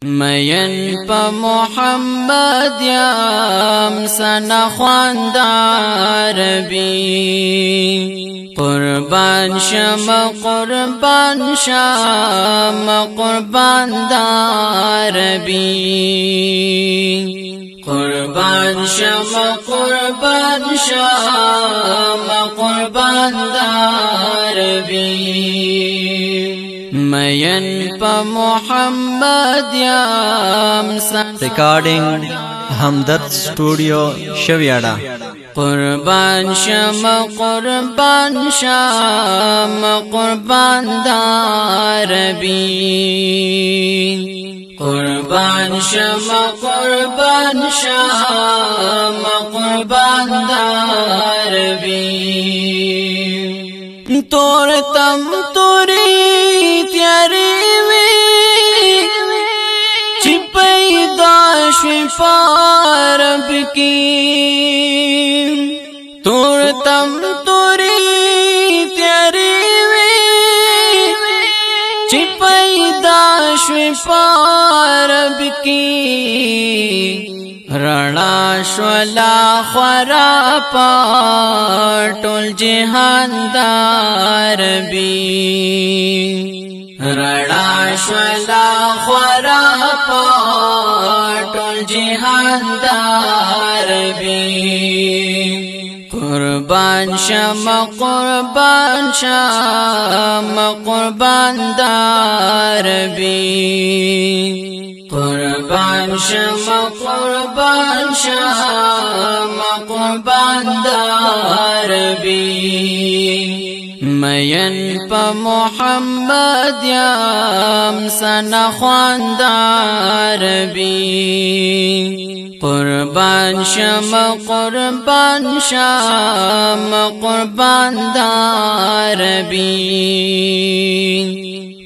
مین پا محمد یم سنا خواندار بی قربان شم قربان شم قربان دار بی قربان شم قربان شم قربان دار بی مین پا محمد یم ریکارڈنگ ہمدرد سٹوڈیو شویاڑا قربان شم قربان شم قربان دار بی قربان شم قربان شم قربان دار بی تور تم توری تیاری وی چی پیدا شوی پارب کی تور تم توری تیاری وی چی پیدا شوی پارب کی رڼا شولا خورا پټول جهان دار بی رڼا شولا خورا پټول جهان دار بی قربان شم قربان شم قربان دار بی قربان شم قربان شم قربان دار بی مین پا محمد یم سنا خواندار بی قربان شم قربان شم قربان دار بی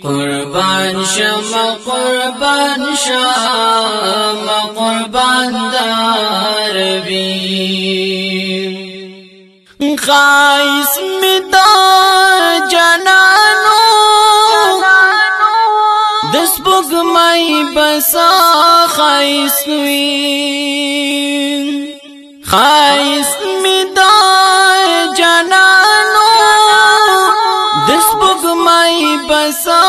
قربان شم قربان شم قربان دار بی خائس مدا جنانو دس بگ مائی بسا خائس وی خائس مدا جنانو دس بگ مائی بسا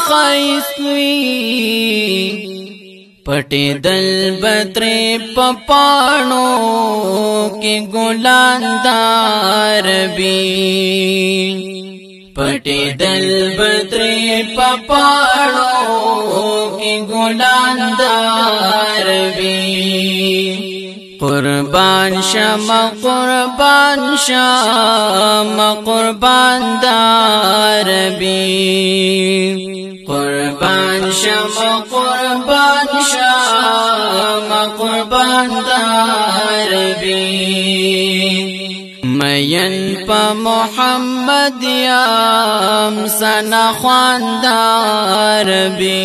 خائس وی پٹی دل بطری پپانو کی گلان دار بی پٹی دل بطری پپانو کی گلان دار بی قربان شم قربان شم قربان دار بی قربان شم قربان شم قربان دار بی مین پا محمد یم سنا خواندار بی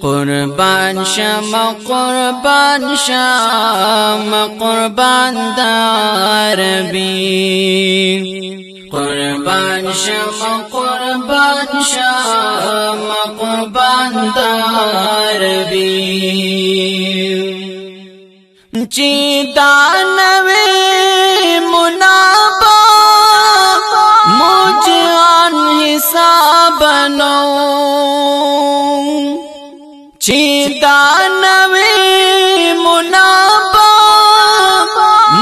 قربان شم قربان شم قربان دار بی قربان شم قربان شم قربان دار بی چی دانوی منابا مجھان حساب نو چی دانوی منابا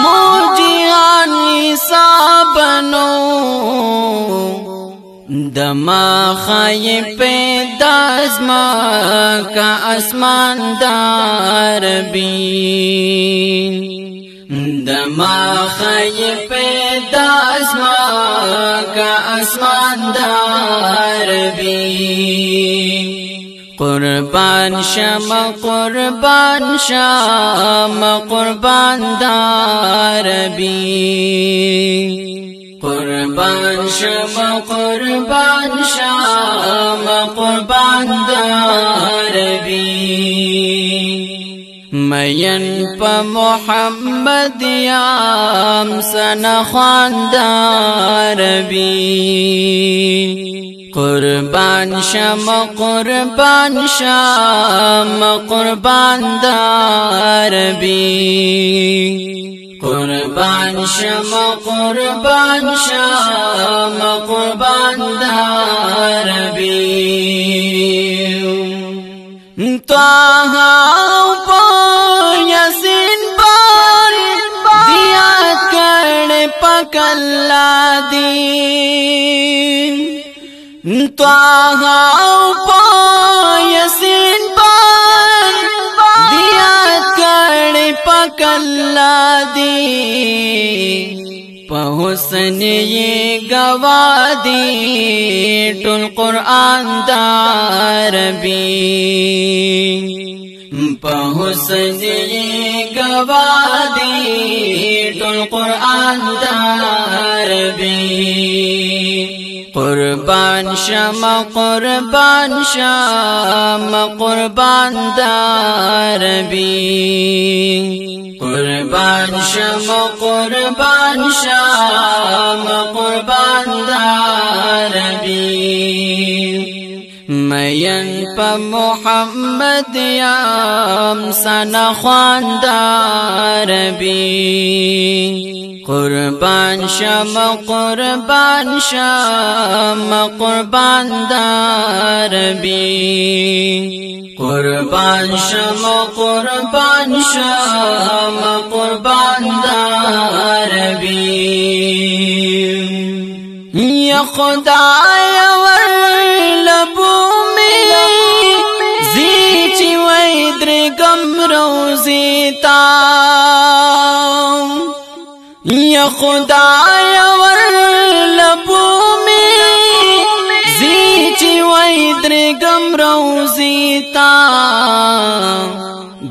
مجھان حساب نو دما خای پیدا ازما کا اسمان دار بی دما خای پیدا ازما کا اسمان دار بی قربان شم قربان شم قربان دار بی قربان شم قربان شم قربان دار بی مین پا محمد یم سنا خواندار بی قربان شم قربان شم قربان داربی قربان شم قربان شم قربان داربی طه پا یاسین بار دیا کڑ پکلا دی طه پا یاسین بار دیا کڑ پکلا دی پا حسن یہ گوا دی ٹول قرآن داربی پا حسن یہ گوا دی ٹول قرآن داربی قربان شم قربان شم قربان داربی قربان شم قربان شم قربان داربی مین پا محمد یام سنا خوانداربی قربان شم قربان شم قربان داربی قربان شم قربان شم قربان داربی یا خدای ورلبو میں زیچی ویدرگم روزیتا یا خدای ورلبو میں زیچی ویدرگم روزیتا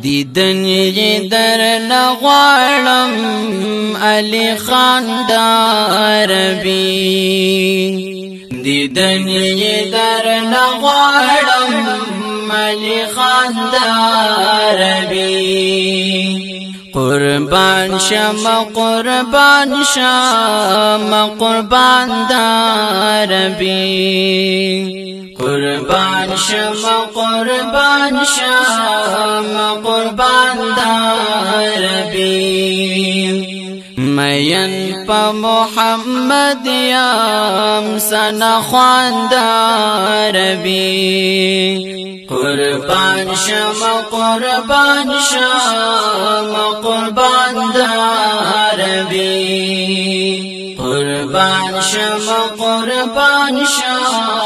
دیدن یہ در نغوارم علی خان داربی دیدن یہ در نغوارم علی خان داربی قربان شم قربان شم قربان داربی قربان شم قربان شم قربان داربی مین پا محمد یام سنا خوانداربی قربان شم قربان شم قربان داربی قربان شم قربان شم